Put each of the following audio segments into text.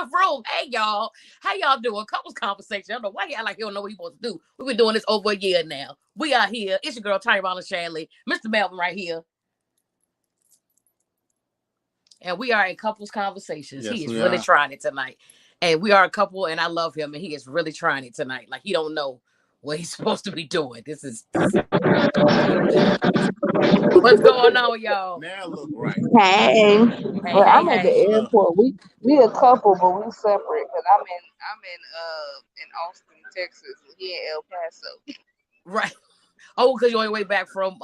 room. Hey y'all, how y'all doing? Couples conversation. I don't know why he act like he don't know what he supposed to do. We've been doing this over a year now. We are here. It's your girl Tyrone Shanley, Mr. Melvin right here, and we are in couples conversations. Yes, He is we really are. trying it tonight, and we are a couple, and I love him, and he is really trying it tonight. Like he don't know what he's supposed to be doing. This is what's going on, y'all. Now look right. Hey, Hey, well, hey, I'm at the hey. Look. airport. We a couple, but we separate because I'm in Austin, Texas. And he in El Paso. Right. Oh, because you're on your way back from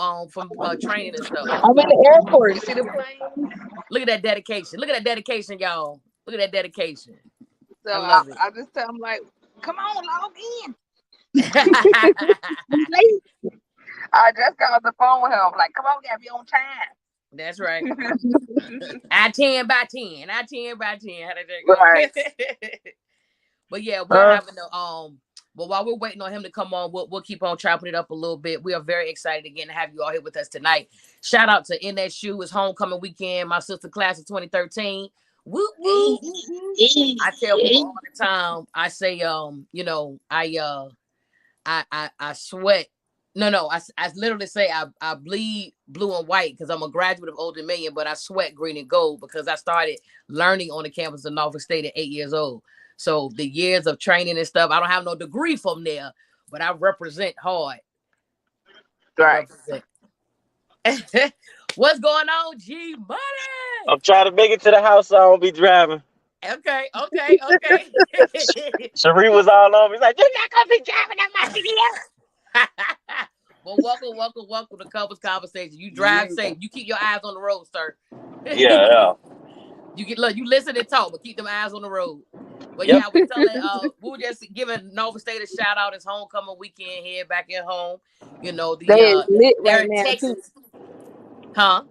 training and stuff. I'm in the airport. You see the plane? Look at that dedication. Look at that dedication, y'all. Look at that dedication. So I I, love it. I just tell him like, come on, log in. We late. I just got off the phone with him. Like, come on, gotta be on time. That's right. I 10 by 10. I 10 by 10. How did that Right. go? But yeah, we're Uh, having the but while we're waiting on him to come on, we'll keep on chopping it up a little bit. We are very excited again to have you all here with us tonight. Shout out to NSU. It's homecoming weekend. My sister class of 2013. Woo woo. I tell people all the time. I say, I sweat. No, I literally say I bleed blue and white because I'm a graduate of Old Dominion, but I sweat green and gold because I started learning on the campus of Norfolk State at 8 years old. So the years of training and stuff, I don't have no degree from there, but I represent hard. I right. represent. What's going on, G Money? I'm trying to make it to the house so I don't be driving. Okay. Cherie was all on me. He's like, you're not gonna be driving that much here. Well, welcome to Couples Conversation. You drive safe. You keep your eyes on the road, sir. Yeah, yeah. You listen and talk, but keep them eyes on the road. But Yep. yeah, we were just giving Nova State a shout out. It's homecoming weekend here back at home. You know, They lit they're right in now too. Texas. Huh?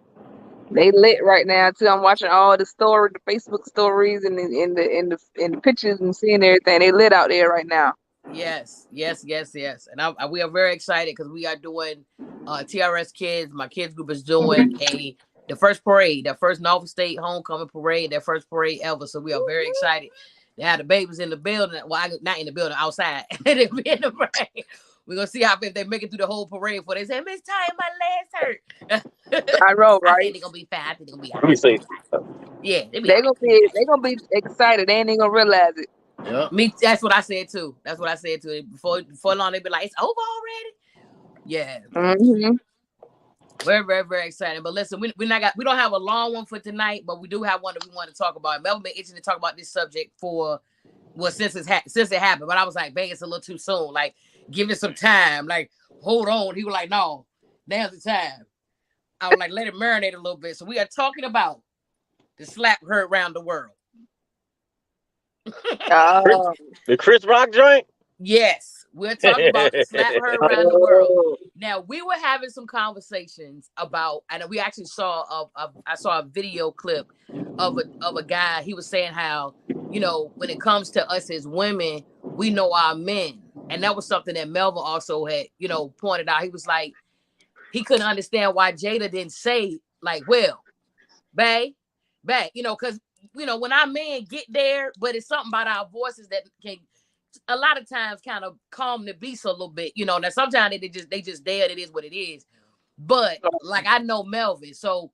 They lit right now too. I'm watching all the Facebook stories, and in the pictures and seeing everything. They lit out there right now. Yes. And we are very excited because we are doing TRS Kids. My kids group is doing the first parade, the first Nova State homecoming parade, their first parade ever. So we are very excited. They have the babies in the building. Well, not in the building, outside. They be in the parade. We're gonna see how if they make it through the whole parade before they say, Miss Ty, my legs hurt. I know, I think right? they're gonna be fine. I think they're gonna be all Let me right. see. Yeah, they be all They're right. gonna be excited. They ain't gonna realize it. Yep. Me, that's what I said too. That's what I said too. Before long, they be like, it's over already. Yeah, Hmm. very, very, very exciting. But listen, we don't have a long one for tonight, but we do have one that we want to talk about. Melvin been itching to talk about this subject for since it happened. But I was like, bang, it's a little too soon. Like, give it some time. Like, hold on. He was like, no, now's the time. I was like, let it marinate a little bit. So we are talking about the slap heard around the world. Oh, The Chris Rock joint? Yes, we're talking about the slap heard around the world. oh, Now we were having some conversations about, and we actually saw I saw a video clip of a guy. He was saying how when it comes to us as women, we know our men, and that was something that Melvin also had pointed out. He was like he couldn't understand why Jada didn't say like, well, bae, because when our men get there, but it's something about our voices that can a lot of times kind of calm the beast a little bit. Now sometimes they just dead. It is what it is. But like I know Melvin, so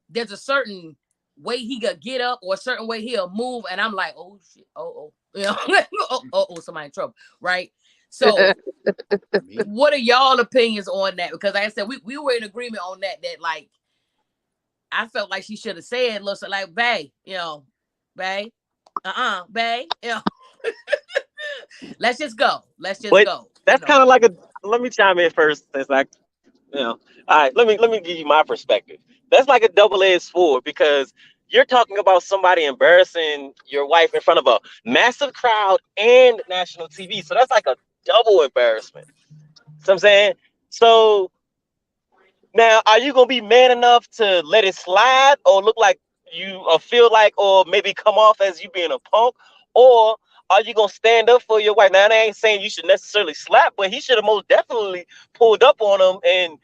there's a certain way he could get up or a certain way he'll move, and I'm like, oh shit, somebody in trouble, right? So what are y'all opinions on that? Because like I said, we were in agreement on that like I felt like she should have said, listen, like, bae, bae, bae, let's just go. Let's just But go. that's kind of like a. Let me chime in first. It's like, all right. Let me give you my perspective. That's like a double-edged sword because you're talking about somebody embarrassing your wife in front of a massive crowd and national TV. So that's like a double embarrassment. So I'm saying. So now, are you gonna be man enough to let it slide, or look like you, or feel like, or maybe come off as you being a punk, or are you gonna stand up for your wife? Now, I ain't saying you should necessarily slap, but he should have most definitely pulled up on him and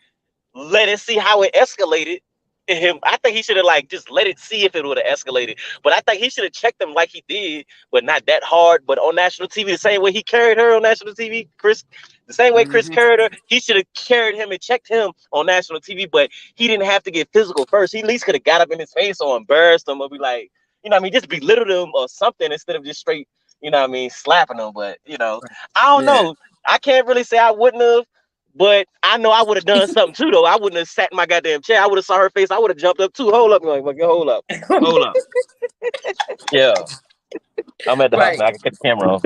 let it see how it escalated, him. I think he should have like just let it see if it would have escalated. But I think he should have checked them like he did, but not that hard. But on national TV, the same way he carried her on national TV, Chris, the same way Chris Mm-hmm. carried her, he should have carried him and checked him on national TV. But he didn't have to get physical first. He at least could have got up in his face or embarrassed him or be like, you know what I mean, just belittled him or something instead of just straight, you know what I mean, slapping him. But you know, I don't Yeah. know. I can't really say I wouldn't have. But I know I would have done something too, though. I wouldn't have sat in my goddamn chair. I would have saw her face. I would have jumped up too. Hold up, like, hold up, hold up. Yeah, I'm at the house Right. now. I can cut the camera off.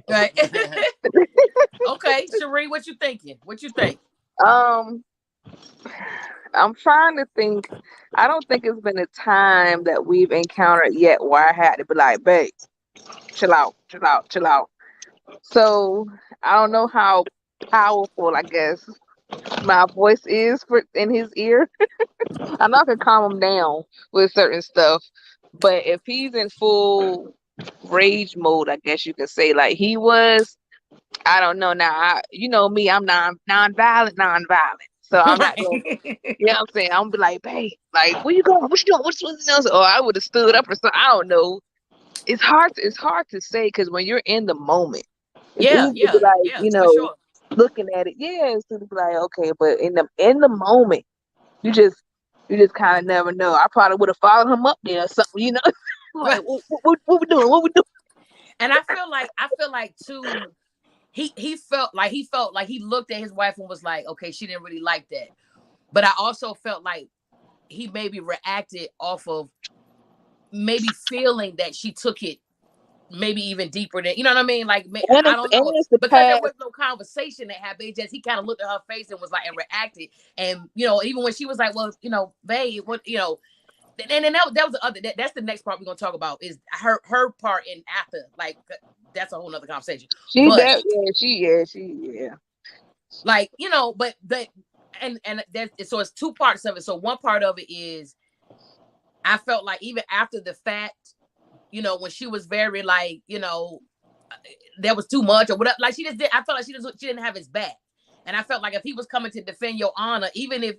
Right. Okay, Cherie, what you thinking? What you think? Um, I'm trying to think. I don't think it's been a time that we've encountered yet where I had to be like, babe, chill out, chill out, chill out. So I don't know how powerful, I guess, my voice is for in his ear. I know I can calm him down with certain stuff, but if he's in full rage mode, I guess you could say, like he was, I don't know. Now, you know me, I'm non-violent. So I'm not going. Right. You know what I'm saying? I'm gonna be like, babe, like, where you going? What you doing? What's else? Or I would have stood up or something. I don't know. It's hard. It's hard to say because when you're in the moment, it's Yeah, easy to be like, yeah, you for know, sure. looking at it. Yeah, it's to be like, okay, but in the moment, you just kind of never know. I probably would have followed him up there or something. You know, like Right. what we doing? What we doing? And I feel like too, he felt like he looked at his wife and was like, okay, she didn't really like that. But I also felt like he maybe reacted off of maybe feeling that she took it maybe even deeper than, you know what I mean? Like, And I don't know, it's the because there past. was no conversation that happened. It just, he kind of looked at her face and was like, and reacted. And, you know, even when she was like, well, you know, babe, what, you know, and then that was the other, that's the next part we're going to talk about is her part in after, like, that's a whole nother conversation. She But that yeah. like, you know, but and there's, so it's two parts of it. So one part of it is, I felt like even after the fact, you know, when she was very like, you know, there was too much or whatever, like she just did, I felt like she didn't have his back. And I felt like if he was coming to defend your honor, even if,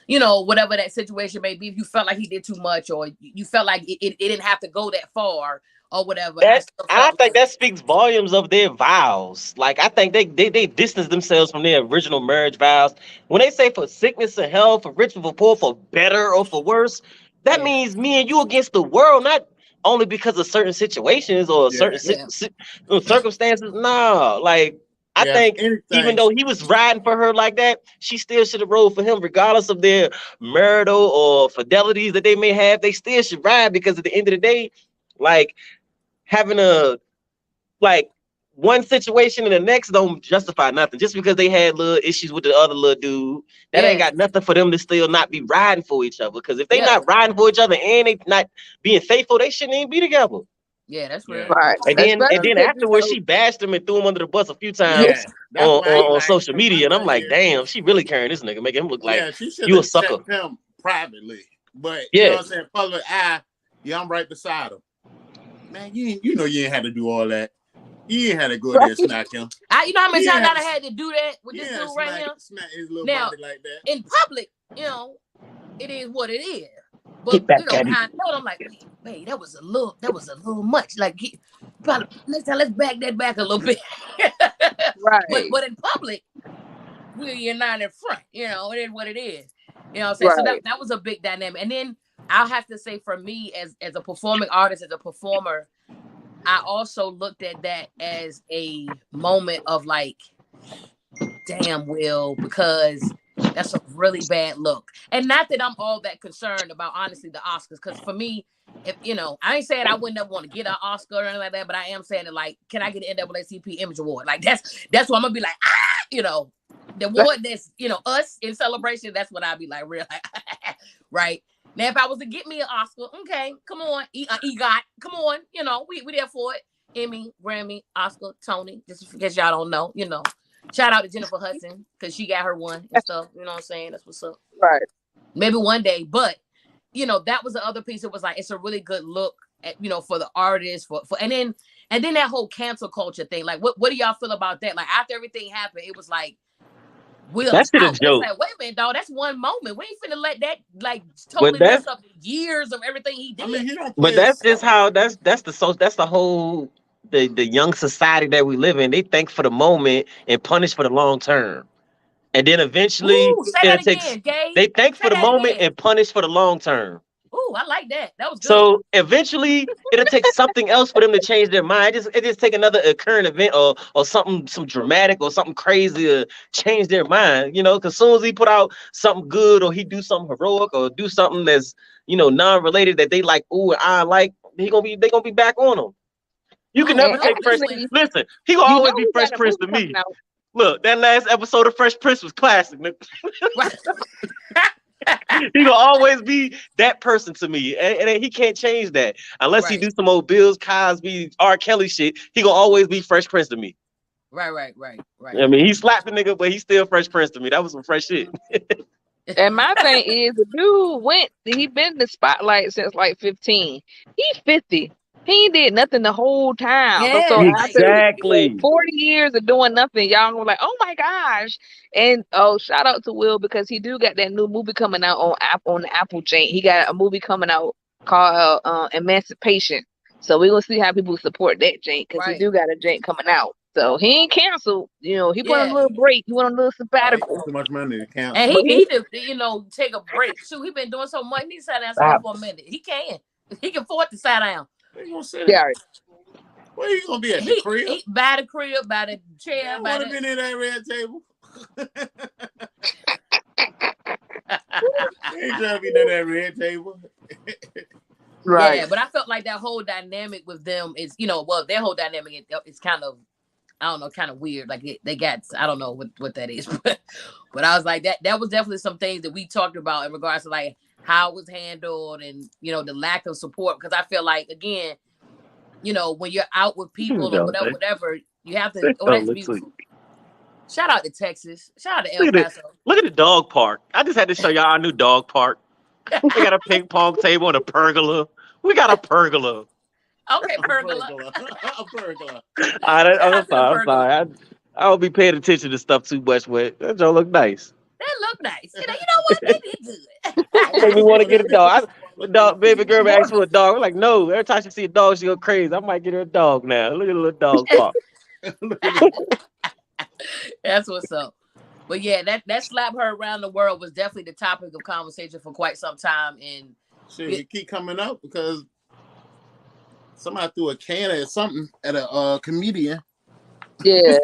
you know, whatever that situation may be, if you felt like he did too much or you felt like it didn't have to go that far or whatever, I That still I felt think like, that speaks volumes of their vows. Like I think they distance themselves from their original marriage vows. When they say for sickness and health, for rich and for poor, for better or for worse, that yeah, means me and you against the world, not only because of certain situations or certain Yeah. yeah, circumstances. Nah, like I Yeah. If think even anything, though he was riding for her like that, she still should have rode for him, regardless of their marital or fidelities that they may have. They still should ride because at the end of the day, like having a like one situation and the next don't justify nothing. Just because they had little issues with the other little dude, that ain't yeah, got nothing for them to still not be riding for each other. Because if they yeah, not riding for each other and they not being faithful, they shouldn't even be together. yeah, that's real. yeah. Right. And Especially then because you afterwards, know, she bashed him and threw him under the bus a few yes, times Yeah. That's why I on like social from my media. And I'm thing like, is, damn, she really carrying this nigga, making him look like yeah, she should you a have sucker. checked him privately. But you know Yeah. what I'm saying? Public eye, yeah, I'm right beside him. Man, you know you ain't had to do all that. You ain't had to go there right, and smack him. You know how many You ain't times had I to, had to do that with you this ain't had dude to right here? smack his little Now, body like that. in public, you know, it is what it is. But Get back you know, at him. behind closed, I'm like, wait, that was a little much. Like, probably next time let's back that back a little bit. right, but in public, you're not in front. You know, it is what it is. You know what I'm saying? So right. that was a big dynamic. And then I'll have to say, for me, as a performing artist, as a performer, I also looked at that as a moment of like, damn, Will, because that's a really bad look. And not that I'm all that concerned about, honestly, the Oscars, because for me, if you know, I ain't saying I wouldn't ever want to get an Oscar or anything like that, but I am saying that, like, can I get an NAACP Image Award? Like that's what I'm gonna be like, you know, the award that's, you know, us in celebration. That's what I'd be like, real, like, right. Now, if I was to get me an Oscar, okay, come on, EGOT, come on, you know, we there for it. Emmy, Grammy, Oscar, Tony, just in case y'all don't know, you know. Shout out to Jennifer Hudson because she got her one and stuff. You know what I'm saying? That's what's up. Right. Maybe one day, but you know, that was the other piece. It was like, it's a really good look at, you know, for the artists, for and then that whole cancel culture thing. Like, what do y'all feel about that? Like, after everything happened, it was like Will That shit a out. It's joke. like, wait a minute, dog. That's one moment. We ain't finna let that like But totally that's mess up years of everything he I did. mean, he don't but play that's just himself. how that's the whole the young society that we live in. They think for the moment and punish for the long term. And then eventually Ooh, say it'll that take again, Gabe. they think Say for the that moment again. and punish for the long term. Ooh, I like that. That was good. So eventually it'll take something else for them to change their mind. It just take another current event or something some dramatic or something crazy to change their mind, because soon as he put out something good or he do something heroic or do something that's non-related that they like, ooh, I like, they gonna be back on him. You can Oh, never And take Fresh. obviously. actually, Listen, he gonna you know always be he Fresh got a Prince movie to coming me. out. Look, that last episode of Fresh Prince was classic, nigga. Right. He gonna always be that person to me, and he can't change that unless he Right. do some old Bills Cosby, R. Kelly shit. He gonna always be Fresh Prince to me. Right. I mean, he slapped the nigga, but he's still Fresh Prince to me. That was some fresh shit. And my thing is, the dude he been in the spotlight since like 15. He's 50. He ain't did nothing the whole time. But Yeah, so like after Exactly. 40 years of doing nothing, y'all gonna be like, oh my gosh. And shout out to Will because he do got that new movie coming out on the Apple chain. He got a movie coming out called Emancipation. So we're gonna see how people support that jank because he right. do got a jank coming out. So he ain't canceled. He went on a Yeah. little break. He went on a little Oh, he got sabbatical. too much money to And cancel. he But need to, take a break. Shoot, he been doing so much. He need to sit down somewhere Stop. for a minute. He can. He can afford to sit down. Where you gonna sit at? yeah, Where you gonna be at the He, crib? he by the crib, by the I chair, don't by want to the. be in that red table. He ain't trying to be near that red table. right. Yeah, but I felt like that whole dynamic with them is, their whole dynamic is kind of, I don't know, kind of weird. Like they got, I don't know what that is, but I was like that was definitely some things that we talked about in regards to like how it was handled and the lack of support. Because I feel like again, when you're out with people or whatever, you have to. Oh, that's beautiful. Shout out to Texas. Shout out to El Paso. Look at the dog park. I just had to show y'all our new dog park. We got a ping pong table and a pergola. We got a pergola. Okay, A pergola. pergola. A pergola. Shout out to the I'm pergola. sorry. I don't be paying attention to stuff too much, but that don't look nice. That look nice. You know what? They did good. Make me want to get a dog. Baby girl More, asked for a dog. I'm like, no. Every time she see a dog, she go crazy. I might get her a dog now. Look at the little dog park. That's what's up. But yeah, that slap her around the world was definitely the topic of conversation for quite some time. And Shit, we keep coming up because somebody threw a can at something at a comedian. yeah.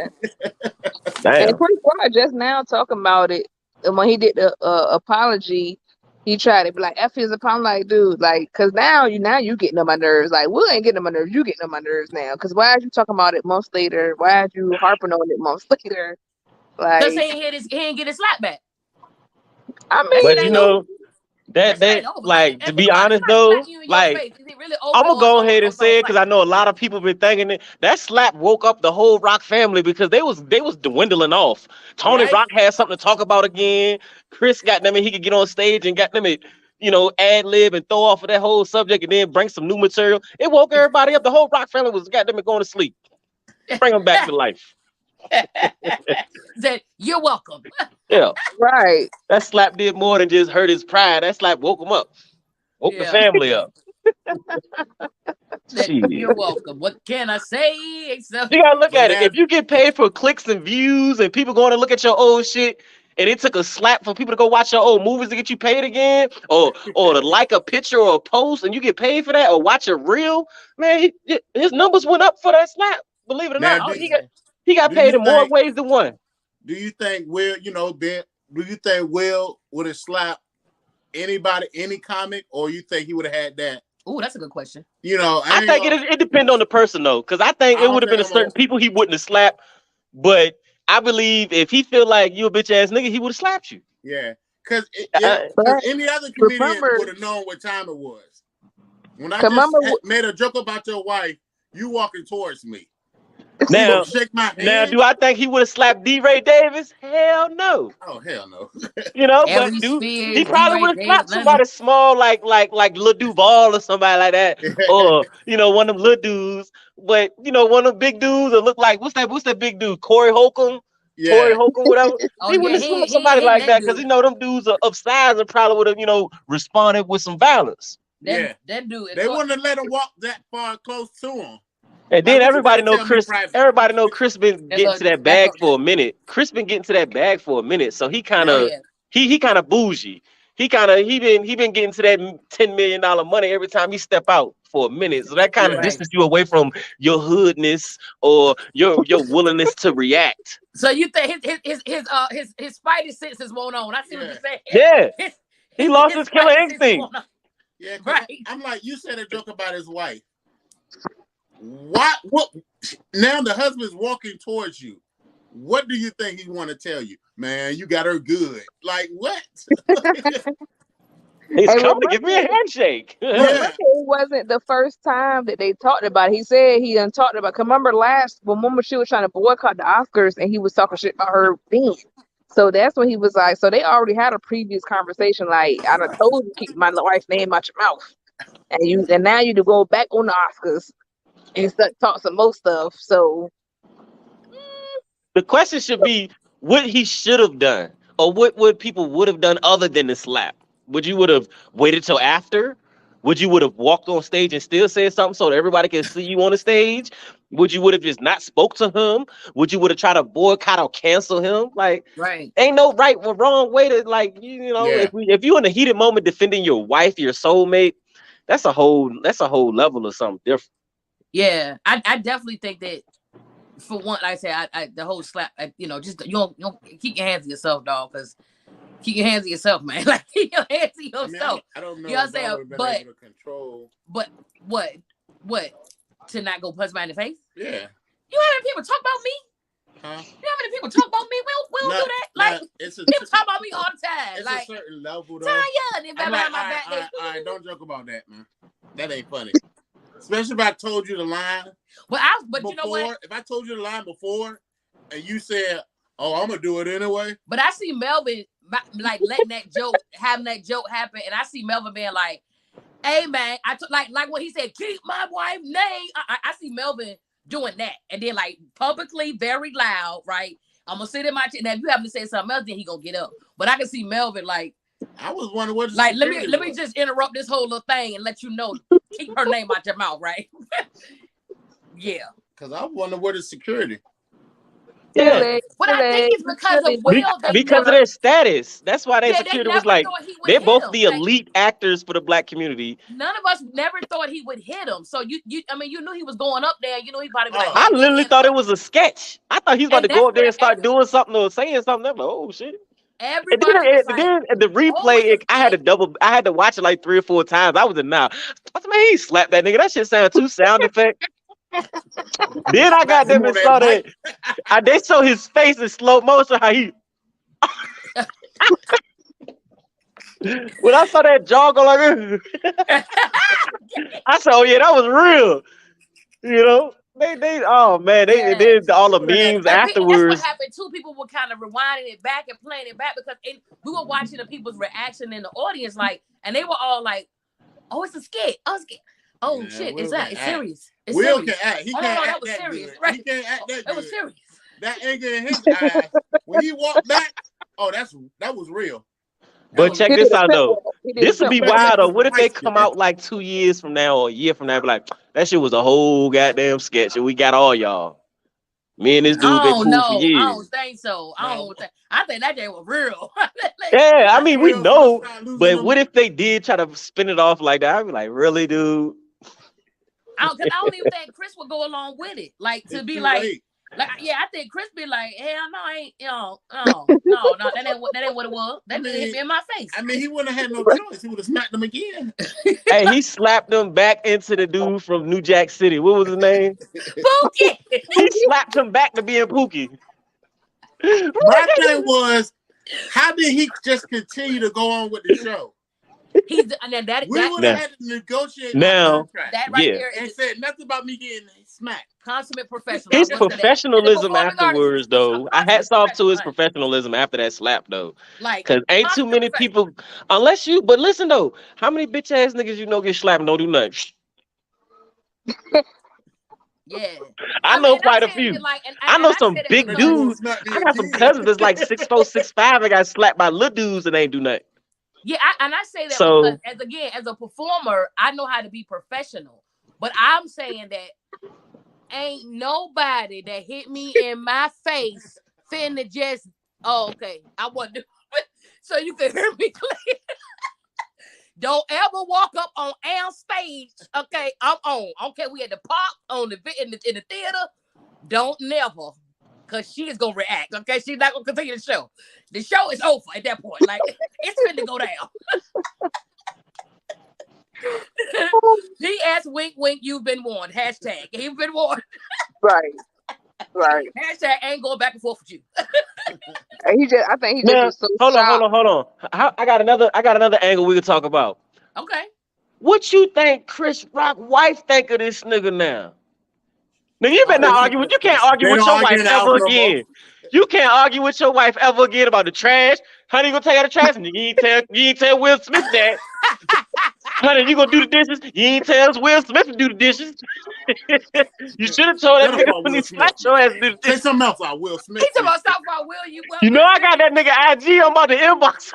Damn. And Chris Rock just now talking about it. And when he did the apology, he tried to be like, F his apology. I'm like, dude, like, cause now you getting on my nerves. Like, Will ain't getting on my nerves. You getting on my nerves now. Cause why are you talking about it months later? Why are you harping on it months later? because Like, he ain't get his slap back. I That mean, shit But ain't over. that That shit ain't over. like, to And be think about it. honest Somebody slap though, you in your like, face. Is it really over? I'm gonna go ahead and say it because I Right. know a lot of people been thinking it. That slap woke up the whole Rock family because they was dwindling off. Tony Right. Rock had something to talk about again. Chris got them, and he could get on stage and got them, ad lib and throw off of that whole subject and then bring some new material. It woke everybody up. The whole Rock family was got them going to sleep. Bring them back to life. Said, you're welcome. Yeah, right. that slap did more than just hurt his pride. That slap woke him up, woke the Yeah. family up. Said, Shit. you're welcome. What can I say? Except You gotta look But at it. now, If you get paid for clicks and views and people going to look at your old shit, and it took a slap for people to go watch your old movies to get you paid again, or to like a picture or a post and you get paid for that, or watch a reel, man, his numbers went up for that slap. Believe it or now not, oh do, yeah. he got do you paid in more think ways than one. do you think Will, Ben, do you think Will would have slapped anybody, any comic, or you think he would have had that? Oh, that's a good question. I think it depends on the person though, because I think I it don't would have been think a I'm gonna, certain people he wouldn't have slapped, but I believe if he feel like you a bitch ass nigga, he would have slapped you. yeah. Because But any other comedian remember, would have known what time it was. When I just remember, made a joke about your wife, you walking towards me. You Now, gonna shake my Now, hand? do I think he would have slapped D. Ray Davis? Hell no. Oh hell no. But Ellie dude, he Spears, D. probably Ray would have Davis, slapped none of them. somebody small like Lil Duval or somebody like that, or one of them little dudes. But one of them big dudes that look like what's that big dude? Corey Holcomb. Tory Hoke or whatever. Oh, He yeah, wouldn't he slap ain't somebody hitting like that that because dude. them dudes are upsize and probably would have responded with some violence. That dude. They wouldn't have let him walk that far close to him. And then Like, what you everybody gotta know tell me Chris. private? Everybody know Chris been getting to that That's bag for a minute. Chris been getting to that bag for a minute, so he kind Oh of yeah. he kind of bougie. He been getting to that $10 million money every time he step out for a minute. So that kind of Yeah. distance you away from your hoodness or your willingness to react. So you think his spidey senses won't on? I see what you're saying. Yeah, His, he lost his killer spidey senses instinct. won't on. Yeah, 'cause Right. I'm like, you said a joke about his wife. What? Now the husband's walking towards you. What do you think he want to tell you? Man, you got her good. Like, what? He's And coming to give me a remember, handshake. remember, it wasn't the first time that they talked about it. He said he done talked about. 'Cause remember when she was trying to boycott the Oscars and he was talking shit about her then. So that's when he was like, so they already had a previous conversation. Like, I done told you keep my wife's name out your mouth, and now you to go back on the Oscars and talk some more stuff. So The question should be what he should have done, or what people would have done other than the slap. Would you would have waited till after? Would you would have walked on stage and still said something so that everybody can see you on the stage? Would you would have just not spoke to him? Would you would have tried to boycott or cancel him? Like, Right. ain't no right or wrong way to Yeah. if you're in a heated moment defending your wife, your soulmate, that's a whole level of something different. Yeah, I definitely think that. For one, like I said, I the whole slap, just you don't keep your hands to yourself, dog, because keep your hands to yourself, man. Like keep your hands to yourself. I don't know. You know what I'm saying? But able to control. But what to not go punch somebody in the face? Yeah. You have any people talk about me? Huh? You have any people talk about me? We don't do that. Like people talk about me all the time. It's like a certain level, though. Tanya, and I'm like, my back. all right, don't joke about that, man. That ain't funny. Especially if I told you the line. But before, you know what? If I told you the line before and you said, "Oh, I'm gonna do it anyway," but I see Melvin like letting having that joke happen, and I see Melvin being like, "Hey, man," like when he said, "Keep my wife's name." I see Melvin doing that, and then like publicly, very loud, right? I'm gonna sit in my chair. Now, if you happen to say something else, then he gonna get up. But I can see Melvin like. I was wondering what. Like, let me just interrupt this whole little thing and let you know, keep her name out your mouth, right? Yeah. Because I wonder what is security. Yeah. But I think it's because of Will. Because of their status. That's why their security was like, they're both the like, elite actors for the black community. None of us never thought he would hit him. So you knew he was going up there. You know he probably be like. I literally thought it was a sketch. I thought he was about to go up there and start doing something or saying something. I'm like, oh shit. Everybody then the replay, I had to watch it like 3 or 4 times. I was in now. I said, man, he slapped that nigga. That shit sound too sound effect. Then I got them and saw that. They saw his face in slow motion. How he. When I saw that jaw go like, I said, oh yeah, that was real. You know. They did all the memes afterwards. That's what happened too. People were kind of rewinding it back and playing it back because we were watching the people's reaction in the audience, like, and they were all like, "Oh, it's a skit. Oh shit, it's serious. It's Will serious. Can act. He can't act that was that serious, good. right? He can't act that good. It was serious. That anger in his eyes when he walked back. Oh, that was real. But check this out though. This would be wild though. What if they come out like 2 years from now or a year from now, be like, that shit was a whole goddamn sketch and we got all y'all. Me and this dude been cool for years. I don't think so. I think that day was real. Yeah, I mean we know, but what if they did try to spin it off like that? I'd be like, really, dude? I don't even think Chris would go along with it. Like to be like. I think Chris be like, hell no, I ain't, no, that ain't what it was. That didn't hit me in my face. I mean, he wouldn't have had no choice. He would have smacked him again. Hey, he slapped him back into the dude from New Jack City. What was his name? Pookie. He slapped him back to being Pookie. My thing was, how did he just continue to go on with the show? We would have had to negotiate now. That right there and said nothing about me getting smacked. Consummate professional. His professionalism afterwards, though. I hats off to his professionalism after that slap, though. Like, because ain't too many people, unless you. But listen though, how many bitch ass niggas you know get slapped and don't do nothing? Yeah. I know and I'm quite a saying few. that, like, I know I some said it big But you because gonna dudes. smack me I got some again. cousins that's like 6'4", 6'5", and got slapped by little dudes and ain't do nothing. yeah, I say that because So as a performer, I know how to be professional. But I'm saying that ain't nobody that hit me in my face finna just okay. I want to so you can hear me clear. Don't ever walk up on our stage. Okay, I'm on. Okay, we at the park on the in the theater. Don't never, cause she is gonna react. Okay, she's not gonna continue the show. The show is over at that point. Like it's finna go down. He asked, "Wink, wink. You've been warned." Hashtag. You've been warned. Right. Hashtag. Ain't going back and forth with you. And I think he just now, was so hold shocked. on. I got another angle we could talk about. Okay. What you think Chris Rock wife think of this nigga now? Nigga, you better not argue with. You can't argue They with don't your argue wife in the house ever no more. again. You can't argue with your wife ever again about the trash. Honey, you gonna take out the trash? And you ain't tell Will Smith that. Honey, you gonna do the dishes? You ain't tell Will Smith to do the dishes. You should have told that Shut up nigga about when he Will Smith. slapped your ass to do the Say dishes. something else about Will Smith. He's talking about stuff about Will. You know I got that nigga IG. I'm about to inbox.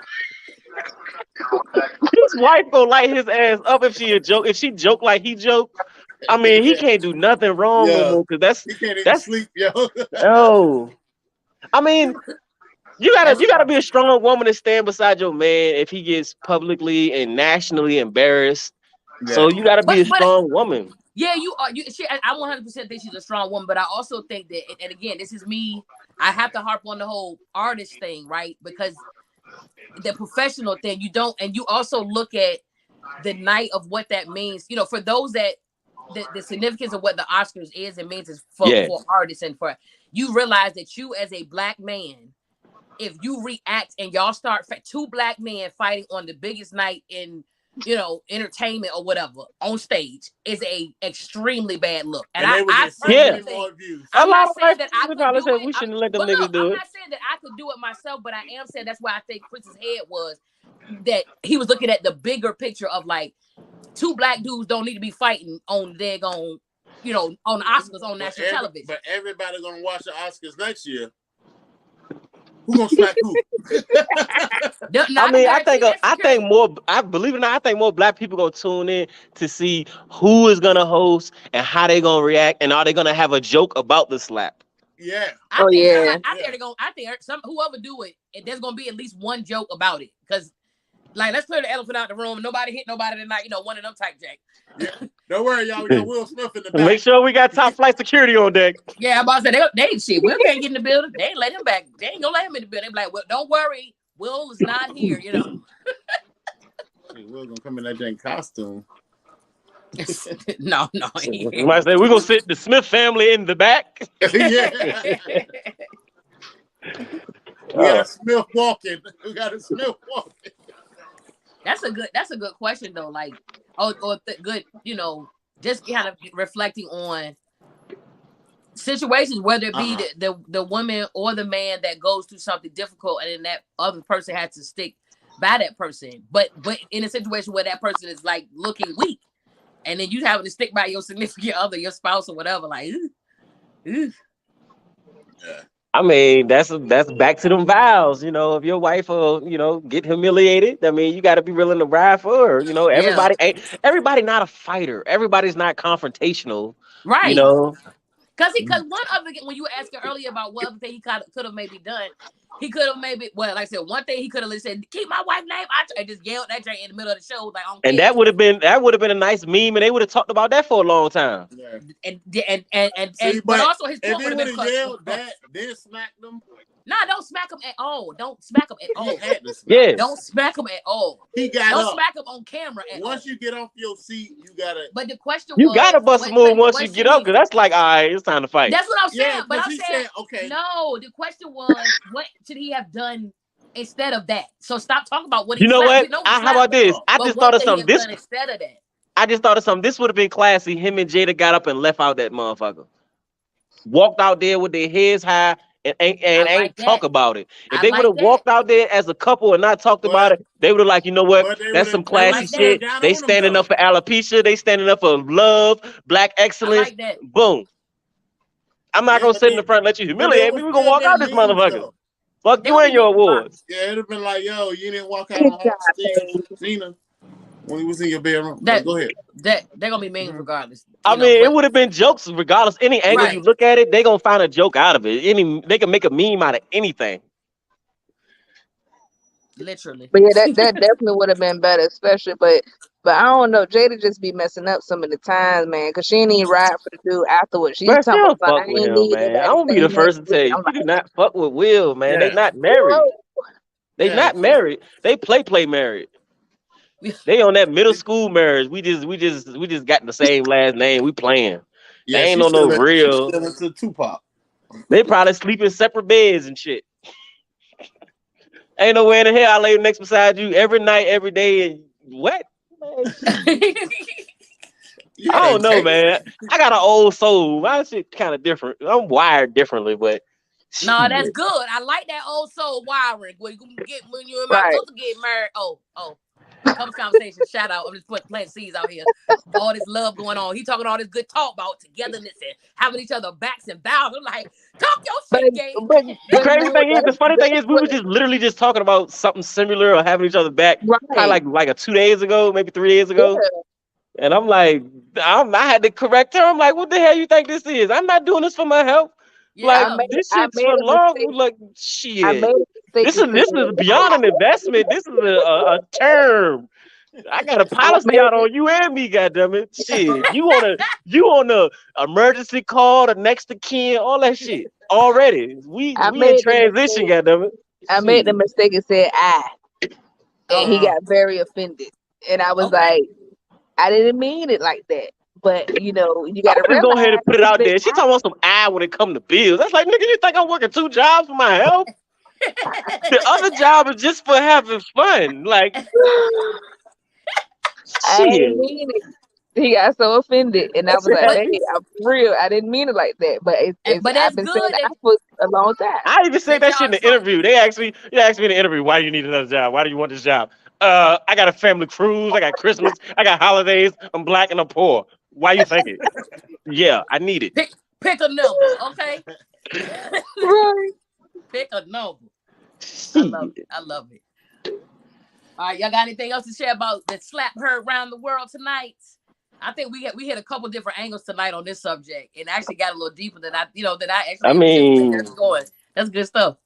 His wife gonna light his ass up if she a joke. If she joke like he joke, I mean he can't do nothing wrong no more because He can't even sleep, yo. oh. I mean, you gotta be a strong woman to stand beside your man if he gets publicly and nationally embarrassed. Yeah. So you gotta be a But strong woman. yeah, you are. I 100% think she's a strong woman, but I also think that, and again, this is me. I have to harp on the whole artist thing, right? Because the professional thing, you don't, and you also look at the night of what that means. You know, for those that the significance of what the Oscars is and means is for artists, and for you realize that you as a black man, if you react and y'all start two black men fighting on the biggest night in entertainment or whatever on stage is a extremely bad look. And I personally think, I'm not saying that I could do it. We shouldn't let them but niggas look, do I'm it. not saying that I could do it myself, but I am saying that's why I think Chris's head was that he was looking at the bigger picture of like two black dudes don't need to be fighting on on the Oscars on national television. But everybody gonna watch the Oscars next year. Who gonna smack who? I mean, I believe it or not, I think more black people gonna tune in to see who is gonna host and how they gonna react and are they gonna have a joke about the slap. Yeah. I think whoever do it, there's gonna be at least one joke about it. Because like let's clear the elephant out the room. Nobody hit nobody tonight, one of them type jack. Yeah. Don't worry, y'all. We got Will Smith in the back. Make sure we got top flight security on deck. Yeah, I'm about to say they shit. Will can't get in the building. They ain't let him back. They ain't gonna let him in the building. They be like, well, don't worry, Will is not here. Will's gonna come in that dang costume. No. You might say we're gonna sit the Smith family in the back. Yeah. We got a Smith walking. That's a good question though. Like, good. Just kind of reflecting on situations, whether it be the woman or the man that goes through something difficult, and then that other person has to stick by that person. But in a situation where that person is like looking weak, and then you having to stick by your significant other, your spouse or whatever, like, Yeah. I mean, that's back to them vows. If your wife will, get humiliated, I mean, you got to be willing to ride for her. Everybody not a fighter. Everybody's not confrontational. Right. Because one other, when you were asking earlier about what other thing he could have maybe done, he could have like I said, one thing he could have said, keep my wife's name. I just yelled that in the middle of the show, like, and that would have been a nice meme, and they would have talked about that for a long time. Yeah. But also his point would have been yelled that, then smack them. Nah, don't smack him at all. Don't smack him at all. Yes. Don't smack him at all. Don't smack him on camera at all. Once you get off your seat, you gotta. But the question you gotta bust a move once you get up, because that's like, all right, it's time to fight. That's what I'm saying. Yeah, but I'm saying, okay. No, the question was, what should he have done instead of that? So stop talking about what he. You know what? How about this? I just thought of something. Instead of that, I just thought of something. This would have been classy. Him and Jada got up and left out that motherfucker. Walked out there with their heads high. And ain't talk about it. If they would have walked out there as a couple and not talked about it, they would have like, you know what? That's some classy shit. They standing up for alopecia. They standing up for love, black excellence. I like that. Boom. I'm not Yeah, gonna but sit in the front and let you there humiliate me. would We're gonna still walk out been this memes motherfucker. though. Fuck They you gonna and be your mean awards. Yeah, it'd have been like, yo, you didn't walk out Good on job, stage babe. with Gina when he was in your bedroom. But that go ahead. they're gonna be mean Mhm. regardless, I mean, it But would have been jokes regardless. Any angle you right, look at it, they gonna find a joke out of it. They can make a meme out of anything. literally. But yeah, that definitely would have been better, especially. But I don't know. Jada just be messing up some of the times, man, because she ain't even ride for the dude afterwards. She's Bro, she talking don't about fuck I with ain't him, need man. I'm nobody gonna be the saying that first to to me. tell you, I'm she like, do not fuck with Will, man. They Yeah, not married. whoa. They yeah. not married. They play married. They on that middle school marriage. We just got the same last name. We playing. They Yeah, ain't she's on no still real. into Tupac. They probably sleep in separate beds and shit. Ain't nowhere in the hell I lay next beside you every night, every day. And what? Man, You I don't can't know, take it. man. I got an old soul. My shit kind of different. I'm wired differently, but No, that's shit. good. I like that old soul wiring. When you and my Right. sister get married. Oh. Couple Conversations. Shout out. I'm just planting seeds out here. All this love going on. He talking all this good talk about togetherness and having each other backs and bows. I'm like, talk your But shit, Gabe. but The but crazy Will, thing is, the funny thing is, we were just literally just talking about something similar or having each other back, probably right. like 2 days ago, maybe 3 days ago. Yeah. And I'm like, I had to correct her. I'm like, what the hell you think this is? I'm not doing this for my health. Like Yeah. this I shit's made for a long. mistake. Like I shit. made a mistake This and is said this is beyond an investment. This is a term. I got a I policy made out on you and me, goddammit. Shit. You on the emergency call, the next of kin, all that shit. Already. I We in made the transition, mistake. goddammit. I made the Shit. mistake and said and he Uh, got very offended. And I was Okay. like, I didn't mean it like that. But you know, you I'm gotta just go ahead realize and put it it's out been there. She talking about some when it come to bills. That's like, nigga, you think I'm working 2 jobs for my health? The other job is just for having fun. Like, I shit. ain't mean it. He got so offended, and I was like, but "Baby, I'm for real. I didn't mean it like that." But it's but I've that's been saying good that for a long time. I even said that shit y'all in the talk. interview. They asked me in the interview, why do you need another job? Why do you want this job? I got a family cruise, I got Christmas, I got holidays, I'm black and I'm poor. Why you think it? Yeah, I need it. Pick a number, okay? Right. Pick a number. I love Shit. it. I love it. All right, y'all got anything else to share about that slap heard around the world tonight? I think we hit a couple different angles tonight on this subject, and actually got a little deeper than I I actually anticipated. That's mean, going. That's good stuff.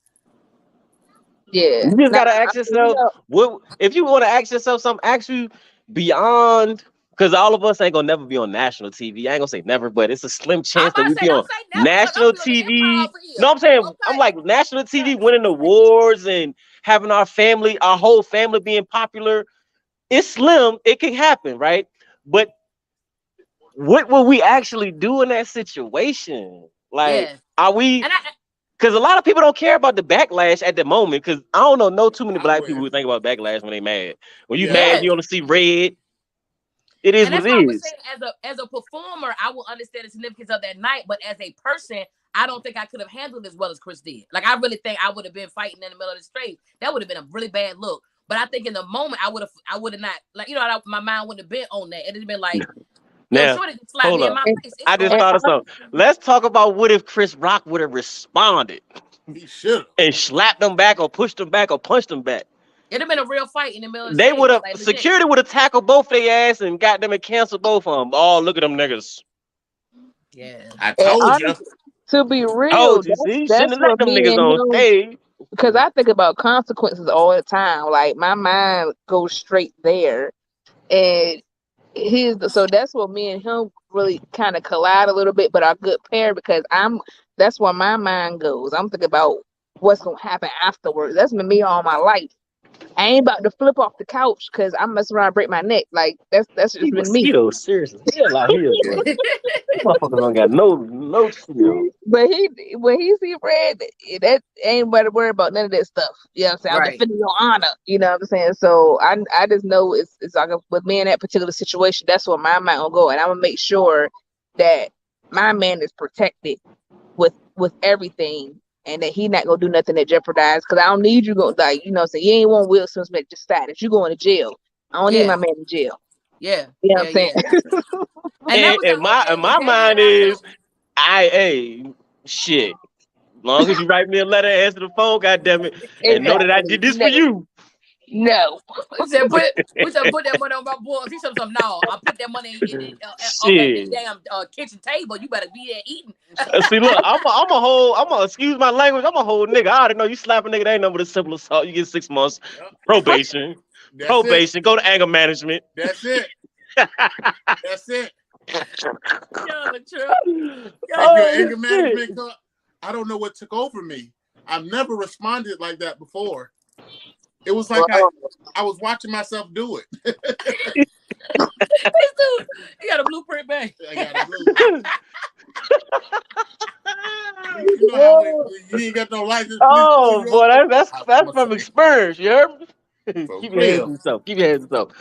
Yeah. you just Now, gotta I ask mean, you yourself, know, what if you want to ask yourself something, ask you beyond, because all of us ain't gonna never be on national TV. I ain't gonna say never, but it's a slim I'm chance that about to we say, be on don't say never, because I'm national gonna be on the improv TV. for No, here. I'm saying I'm Okay. like national TV winning awards and having our whole family being popular. It's slim. It can happen, right? But what will we actually do in that situation? Like, Yeah. are we? And Because a lot of people don't care about the backlash at the moment. Because I don't know too many I black people would. who think about backlash when they mad. When you Yeah. mad, yeah. you want to see red. It is And what that's it why I was is. saying, as a performer, I will understand the significance of that night. But as a person, I don't think I could have handled it as well as Chris did. Like, I really think I would have been fighting in the middle of the street. That would have been a really bad look. But I think in the moment, I would have not, like, my mind wouldn't have been on that. It'd have been like, yo, Now, shorty just slapped hold me in up. my and, face. It's I just going and thought of down. something. Let's talk about what if Chris Rock would have responded He should have. and slapped them back or pushed them back or punched them back. It'd have been a real fight in the middle of the They would stage. have Like, legit. security would have tackled both their ass and got them and canceled both of them. Oh, look at them niggas. Yeah. I and told you. honestly, to be real, Told you, see, shouldn't that's have let what them me niggas and on him. stage. Because I think about consequences all the time. Like my mind goes straight there, and so that's what me and him really kind of collide a little bit, but are good pair because that's where my mind goes. I'm thinking about what's gonna happen afterwards. That's been me all my life. I ain't about to flip off the couch because I'm messing around and break my neck. Like that's just These been me. mosquitoes, seriously. Hell out here, bro. Motherfuckers don't got no chill. But when he see red, that ain't about to worry about none of that stuff. You know what I'm saying? I'm Right. defending your honor. You know what I'm saying? So I just know it's like with me in that particular situation, that's where my mind will go, and I'm gonna make sure that my man is protected with everything, and that he not gonna do nothing that jeopardize. Because I don't need you going like you know what I'm saying. You ain't want Will Smith just status. You going to jail. I don't need Yeah. my man in jail. Yeah. You know Yeah. what I'm saying? Yeah. And that was the And whole my thing and with my David mind and I is felt. hey, Shit. As long as you write me a letter and answer the phone, goddammit, and know that I did this for you. No. We said put that money on my boys. He said something. No, I put that money in at the damn kitchen table. You better be there eating. See, look, I'm a excuse my language. I'm a whole nigga. I already know you slap a nigga. That ain't nothing but a simple assault. You get 6 months probation. Probation. Go to anger management. That's it. That's it. Y'all are true. Your anger management. I don't know what took over me. I've never responded like that before. It was like I was watching myself do it. This dude, he got a blueprint bag. I got a blueprint. You know how you ain't got no license. Oh boy, that's from experience. You heard me? Keep your hands to yourself. Keep your hands to yourself.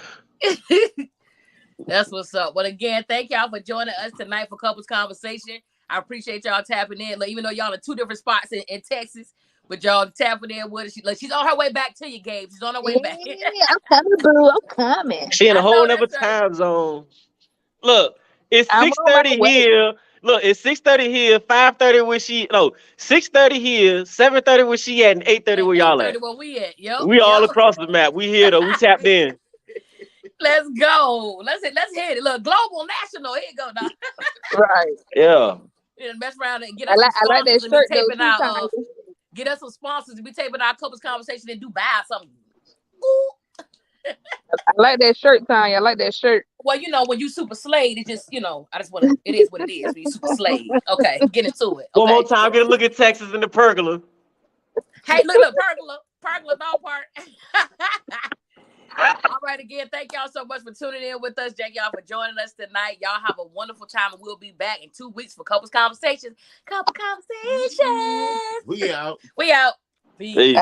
That's what's up. Well, again, thank y'all for joining us tonight for Couples Conversation. I appreciate y'all tapping in. Like, even though y'all in 2 different spots in Texas, but y'all tapping in with us. She's on her way back to you, Gabe. She's on her way back. I'm coming, boo. I'm coming. She in a whole other time zone. Look, it's 6:30 here. Look, it's 6:30 here, 5:30 where she. No, 6:30 here, 7:30 where she at, and 8:30 where y'all at. 8:30 where we at. Yep. We all across the map. We here though. We tapped in. Let's go. Let's hit it. Look, global, national. Here you go now. Right. Yeah. Mess around and get us some sponsors and be taping our. Get us some sponsors to be taping our Couples Conversation in Dubai or something. Ooh. I like that shirt, Tanya. I like that shirt. Well, you know, when you super slayed, it just, I just want to, it is what it is when you super slayed. Okay, get into it. Okay. One more time, get a look at Texas and the pergola. Hey, look, pergola dog park. All right, again, thank y'all so much for tuning in with us. Thank y'all for joining us tonight. Y'all have a wonderful time, and we'll be back in 2 weeks for Couples Conversations. Couple Conversations. We out. We out. Peace.